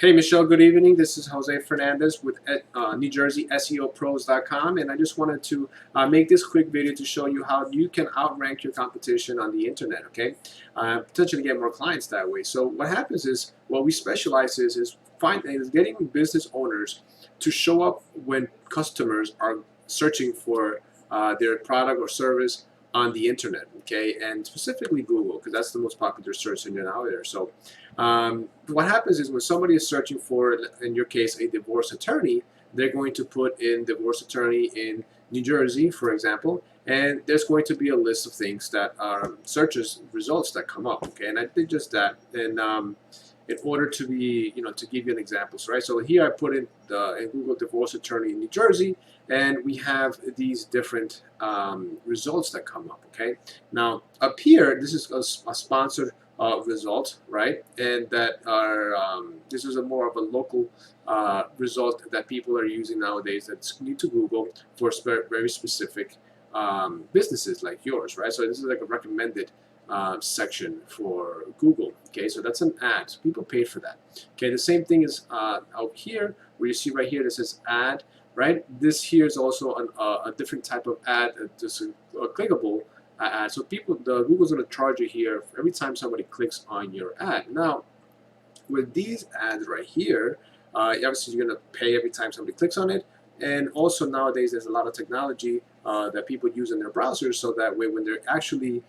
Hey Michelle, good evening. This is Jose Fernandez with NewJerseySEOPros.com, and I just wanted to make this quick video to show you how you can outrank your competition on the internet. Okay, potentially get more clients that way. So what happens is, what we specialize is getting business owners to show up when customers are searching for their product or service on the internet. Okay, and specifically Google, because that's the most popular search engine out there. So what happens is, when somebody is searching for, in your case, a divorce attorney, they're going to put in divorce attorney in New Jersey, for example, and there's going to be a list of things that are searches results that come up. Okay, and I did just that, and in order to be, to give you an example, right? So here I put in Google divorce attorney in New Jersey, and we have these different results that come up. Okay, now up here, this is a sponsored result, right? And that are this is a more of a local result that people are using nowadays that's new to Google for very specific businesses like yours, right? So this is like a recommended section for Google. Okay, so that's an ad. So people paid for that. Okay, the same thing is out here, where you see right here that says ad, right? This here is also a different type of ad, just a clickable ad. So Google's going to charge you here every time somebody clicks on your ad. Now, with these ads right here, obviously you're going to pay every time somebody clicks on it. And also nowadays there's a lot of technology that people use in their browsers, so that way when they're actually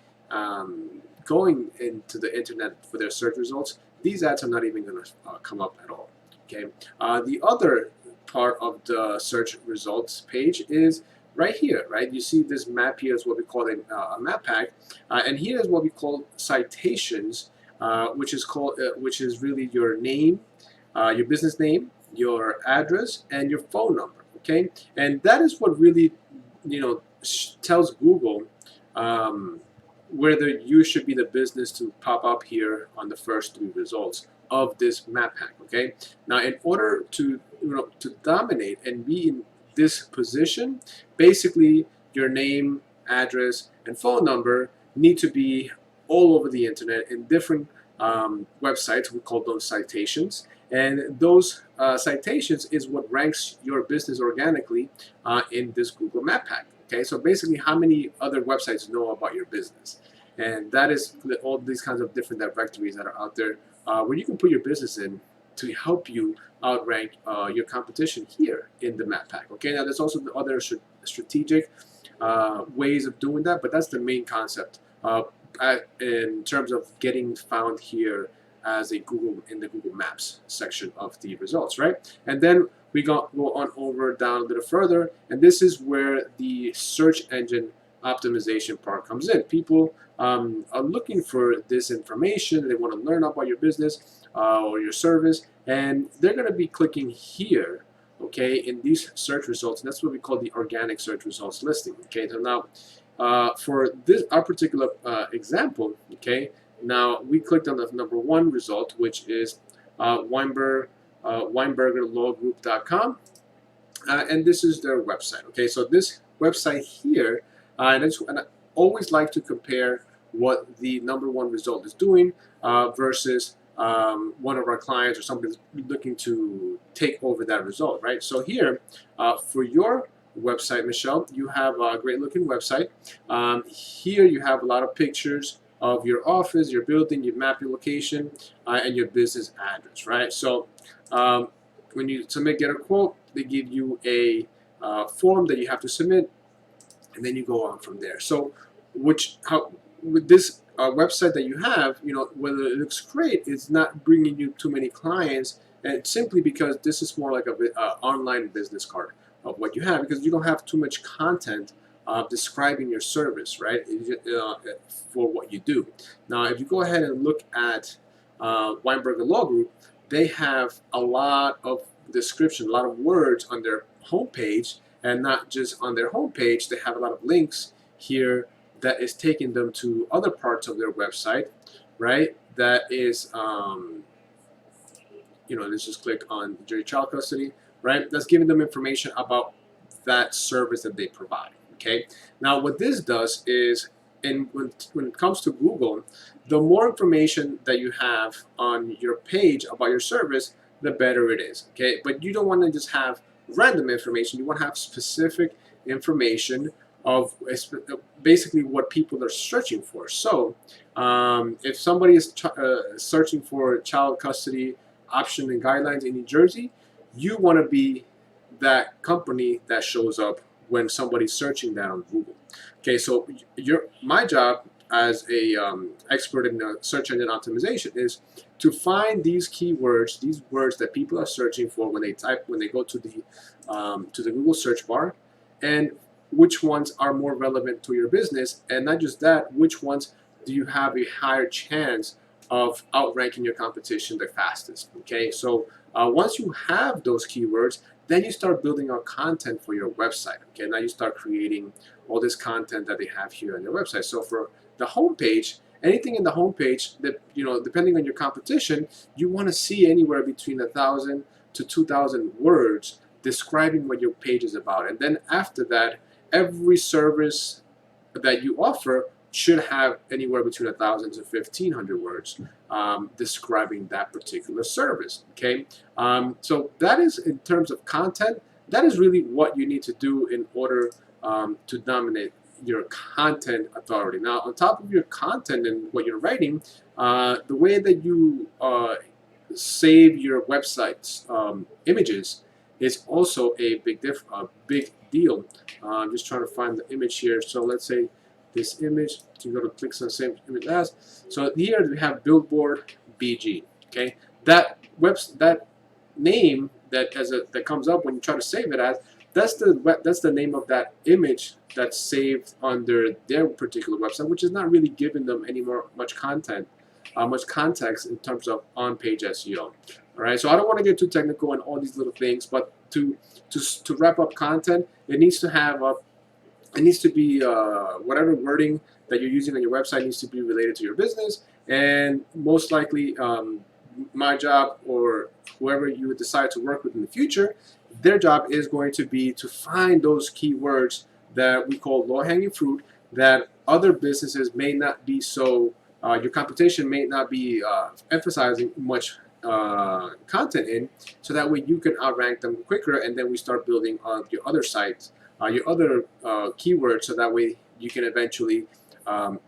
going into the internet for their search results, these ads are not even going to come up at all. Okay. The other part of the search results page is right here, right? You see this map here is what we call a map pack, and here is what we call citations, which is really your name, your business name, your address, and your phone number. Okay, and that is what really, tells Google whether you should be the business to pop up here on the first three results of this map pack. Okay, now in order to to dominate and be in this position, basically your name, address, and phone number need to be all over the internet in different websites. We call those citations, and those citations is what ranks your business organically in this Google Map Pack. Okay, so basically, how many other websites know about your business? And that is all these kinds of different directories that are out there where you can put your business in to help you outrank your competition here in the map pack. Okay, now there's also the other strategic ways of doing that, but that's the main concept in terms of getting found here as a Google in the Google Maps section of the results, right? And then we go on over down a little further, and this is where the search engine optimization part comes in. People are looking for this information. They want to learn about your business or your service, and they're going to be clicking here, okay, in these search results, and that's what we call the organic search results listing. Okay, so now for our particular example, okay, now we clicked on the number one result, which is weinbergerlawgroup.com, and this is their website. Okay, so this website here, and I always like to compare what the number one result is doing versus one of our clients or somebody looking to take over that result, right? So here, for your website, Michelle, you have a great looking website. Here you have a lot of pictures of your office, your building, you map your location, and your business address, right? So when you get a quote, they give you a form that you have to submit, and then you go on from there. So with this website that you have, whether it looks great, it's not bringing you too many clients, and simply because this is more like a online business card of what you have, because you don't have too much content describing your service, right, for what you do. Now, if you go ahead and look at Weinberger Law Group, they have a lot of description, a lot of words on their homepage, and not just on their homepage. They have a lot of links here that is taking them to other parts of their website, right? That is, let's just click on jury child custody, right? That's giving them information about that service that they provide. Okay. Now, what this does is, when it comes to Google, the more information that you have on your page about your service, the better it is. Okay, but you don't want to just have random information. You want to have specific information of basically what people are searching for. So if somebody is searching for child custody option and guidelines in New Jersey, you want to be that company that shows up when somebody's searching that on Google. Okay, so my job as a expert in search engine optimization is to find these keywords, these words that people are searching for when they go to the Google search bar, and which ones are more relevant to your business, and not just that, which ones do you have a higher chance of outranking your competition the fastest. Okay, so once you have those keywords, then you start building out content for your website. Okay, now you start creating all this content that they have here on their website. So for the homepage, anything in the homepage that, depending on your competition, you want to see anywhere between 1,000 to 2,000 words describing what your page is about. And then after that, every service that you offer should have anywhere between 1,000 to 1,500 words describing that particular service. Okay, so that is, in terms of content, that is really what you need to do in order to dominate your content authority. Now, on top of your content and what you're writing, the way that you save your website's images is also a big deal. I'm just trying to find the image here. So let's say this image, you go to click on the same image as. So here we have Billboard BG. Okay, that name that comes up when you try to save it as, that's the name of that image that's saved under their particular website, which is not really giving them any much context in terms of on-page SEO. All right, so I don't want to get too technical on all these little things, but to wrap up content, it needs to be whatever wording that you're using on your website needs to be related to your business, and most likely my job or whoever you would decide to work with in the future, their job is going to be to find those keywords that we call low-hanging fruit that other businesses may not be so, your competition may not be emphasizing much content in, so that way you can outrank them quicker, and then we start building on your other sites, your other keywords, so that way you can eventually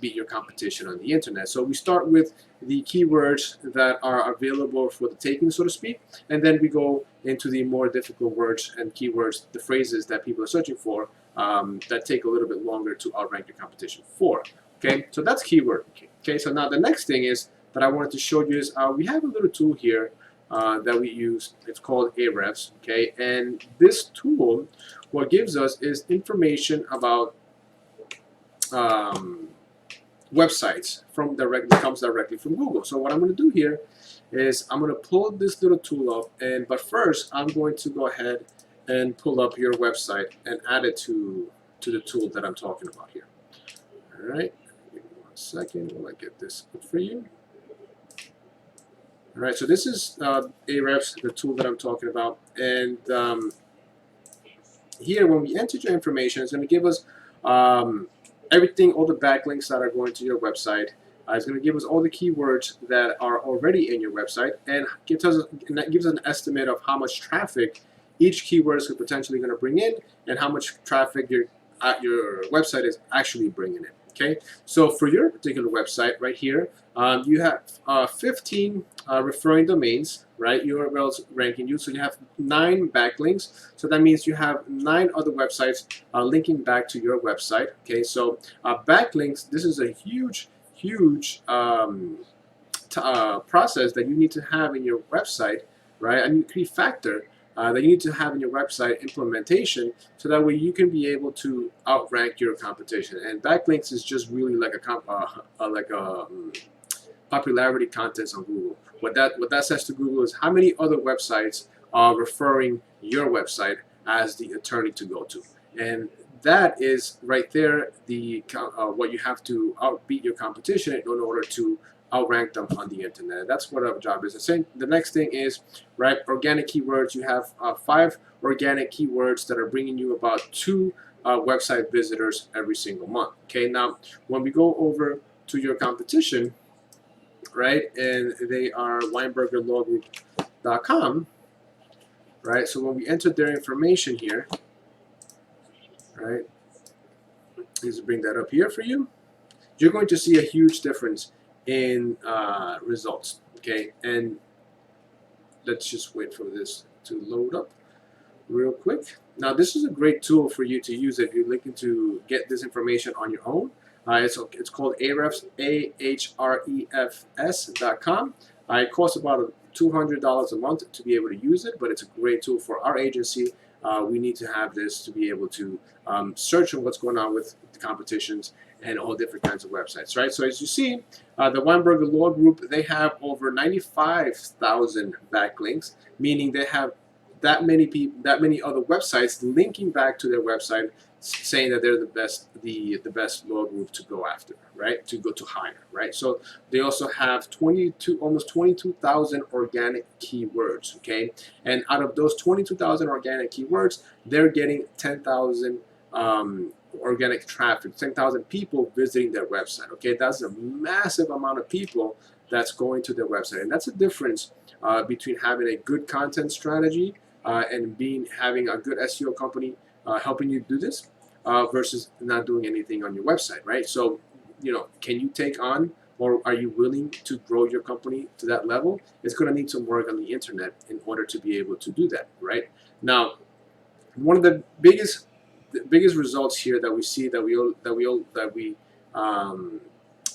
beat your competition on the internet. So we start with the keywords that are available for the taking, so to speak, and then we go into the more difficult words and keywords, the phrases that people are searching for, that take a little bit longer to outrank your competition for. Okay, so that's keyword. Okay, so now the next thing is that I wanted to show you is we have a little tool here that we use. It's called Ahrefs. Okay, and this tool, what gives us is information about websites that comes directly from Google. So what I'm going to do here is I'm going to pull this little tool up, but first I'm going to go ahead and pull up your website and add it to the tool that I'm talking about here. All right, give me 1 second while I get this up for you. All right, so this is Ahrefs, the tool that I'm talking about, and here when we enter your information, it's going to give us everything, all the backlinks that are going to your website. It's going to give us all the keywords that are already in your website, and gives us an estimate of how much traffic each keyword is potentially going to bring in, and how much traffic your website is actually bringing in. Okay, so for your particular website right here, you have 15 referring domains, right? URLs ranking you, so you have 9 backlinks. So that means you have 9 other websites linking back to your website. Okay, so backlinks. This is a huge process that you need to have in your website, right? A key factor that you need to have in your website implementation, so that way you can be able to outrank your competition. And backlinks is just really like a popularity contest on Google. What that says to Google is how many other websites are referring your website as the attorney to go to, and that is right there the what you have to outbeat your competition in order to outrank them on the internet. That's what our job is. The next thing is, right, organic keywords. You have 5 organic keywords that are bringing you about 2 website visitors every single month. Okay, now when we go over to your competition, right, and they are Weinberger Law Group agency.com, right? So when we enter their information here, right, please bring that up here for you. You're going to see a huge difference in results, okay? And let's just wait for this to load up real quick. Now, this is a great tool for you to use if you're looking to get this information on your own. It's called Ahrefs, ahrefs.com. It costs about $200 a month to be able to use it, but it's a great tool for our agency. We need to have this to be able to search on what's going on with the competitions and all different kinds of websites, right? So as you see, the Weinberger Law Group, they have over 95,000 backlinks, meaning they have that many people, that many other websites linking back to their website, saying that they're the best law group to go after, right? To hire, right? So they also have almost 22,000 organic keywords, okay? And out of those 22,000 organic keywords, they're getting 10,000 organic traffic, 10,000 people visiting their website, okay? That's a massive amount of people that's going to their website, and that's a difference between having a good content strategy and having a good SEO company helping you do this versus not doing anything on your website, right? So, can you take on, or are you willing to grow your company to that level? It's going to need some work on the internet in order to be able to do that, right? Now, one of the biggest results here that we see that we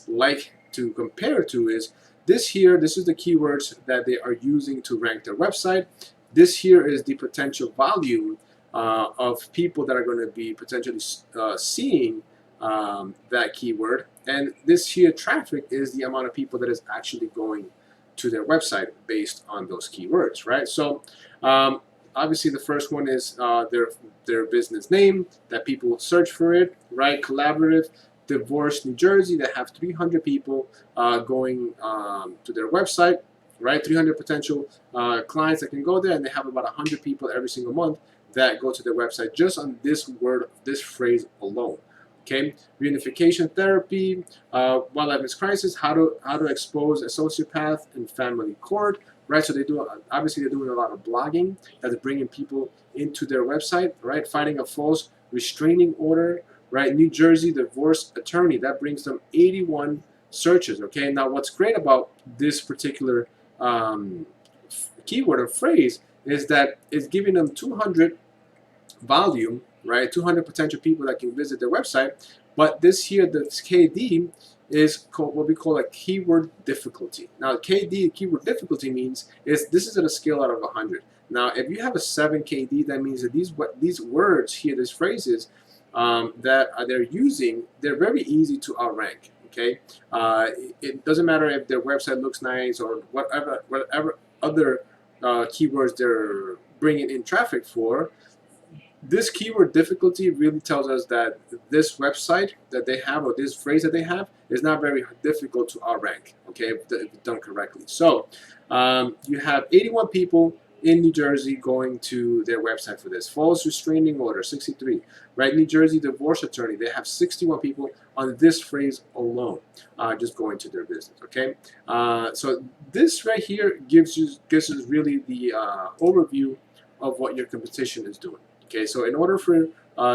like to compare to is this here. This is the keywords that they are using to rank their website. This here is the potential volume of people that are going to be potentially seeing that keyword, and this here traffic is the amount of people that is actually going to their website based on those keywords, right? So obviously the first one is their business name, that people search for it, right? Collaborative, Divorce, New Jersey, that have 300 people going to their website, right? 300 potential clients that can go there, and they have about 100 people every single month that go to their website just on this word, this phrase alone. Okay, reunification therapy, wildlife crisis, how to expose a sociopath in family court, right? So obviously they're doing a lot of blogging that's bringing people into their website, right? Fighting a false restraining order, right? New Jersey divorce attorney, that brings them 81 searches. Okay, now what's great about this particular keyword or phrase is that it's giving them 200 volume, right? 200 potential people that can visit their website. But this here, the KD, is called what we call a keyword difficulty. Now, KD, keyword difficulty, means this is at a scale out of 100. Now, if you have a 7 KD, that means that these words here, these phrases that they're using, they're very easy to outrank. Okay, it doesn't matter if their website looks nice or whatever other keywords they're bringing in traffic for. This keyword difficulty really tells us that this website that they have, or this phrase that they have, is not very difficult to outrank, okay, if done correctly. So you have 81 people in New Jersey going to their website for this. False restraining order, 63. Right, New Jersey divorce attorney, they have 61 people on this phrase alone, just going to their business, okay? So this right here gives us really the overview of what your competition is doing. Okay, so in order for,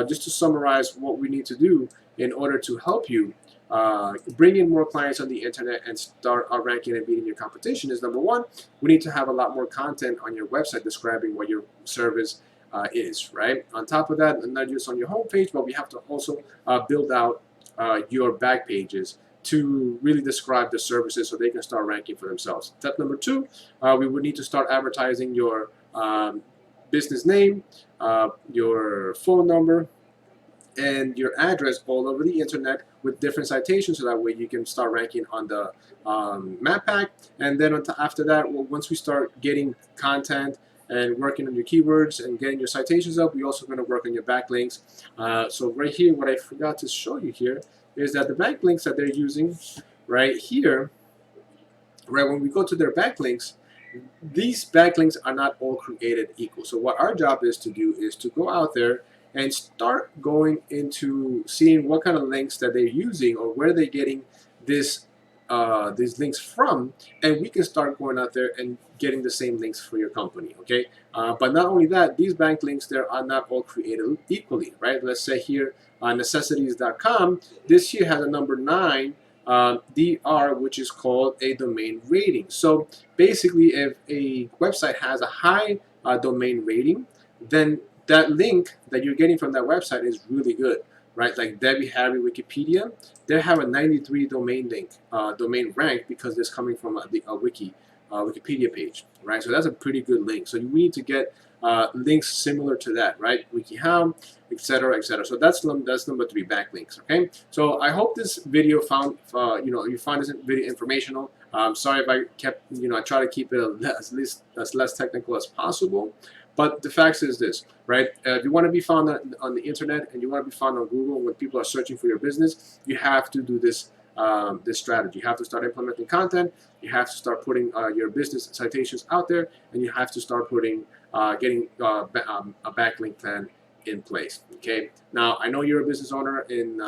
just to summarize what we need to do in order to help you bring in more clients on the internet and start ranking and beating your competition is, number one, we need to have a lot more content on your website describing what your service is, right? On top of that, not just on your homepage, but we have to also build out your back pages to really describe the services so they can start ranking for themselves. Step number two, we would need to start advertising your business name, your phone number, and your address all over the internet with different citations, so that way you can start ranking on the map pack. And then after that, once we start getting content and working on your keywords and getting your citations up, we're also going to work on your backlinks. So right here, what I forgot to show you here is that the backlinks that they're using right here, right, when we go to their backlinks, these backlinks are not all created equal. So what our job is to do is to go out there and start going into seeing what kind of links that they're using or where they're getting this these links from, and we can start going out there and getting the same links for your company. Okay, but not only that, these backlinks there are not all created equally, right? Let's say here necessities.com, this here has a number 9 DR, which is called a domain rating. So basically, if a website has a high domain rating, then that link that you're getting from that website is really good, right? Like Debbie Harry Wikipedia, they have a 93 domain link, domain rank, because it's coming from a Wikipedia page, right? So that's a pretty good link. So you need to get links similar to that, right? WikiHow, etc., etc. So that's number 3, backlinks. Okay. So I hope this video you found this video informational. Sorry if I kept I try to keep it as less technical as possible. But the fact is this, right? If you want to be found on the internet and you want to be found on Google when people are searching for your business, you have to do this this strategy. You have to start implementing content. You have to start putting your business citations out there, and you have to start putting getting a backlink plan in place. Okay. Now I know you're a business owner in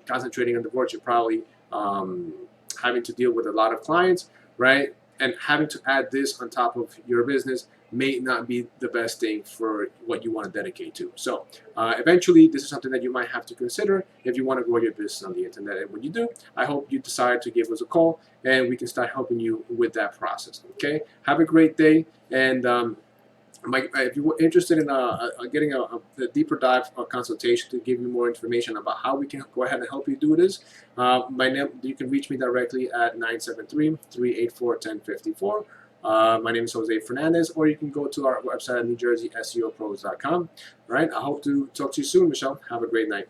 concentrating on divorce. You're probably having to deal with a lot of clients, right? And having to add this on top of your business may not be the best thing for what you want to dedicate to. So eventually, this is something that you might have to consider if you want to grow your business on the internet. And when you do, I hope you decide to give us a call and we can start helping you with that process. Okay? Have a great day. And if you're interested in getting a deeper dive consultation to give you more information about how we can go ahead and help you do this, you can reach me directly at 973-384-1054. My name is Jose Fernandez, or you can go to our website at NewJerseySEOPros.com. All right, I hope to talk to you soon, Michelle. Have a great night.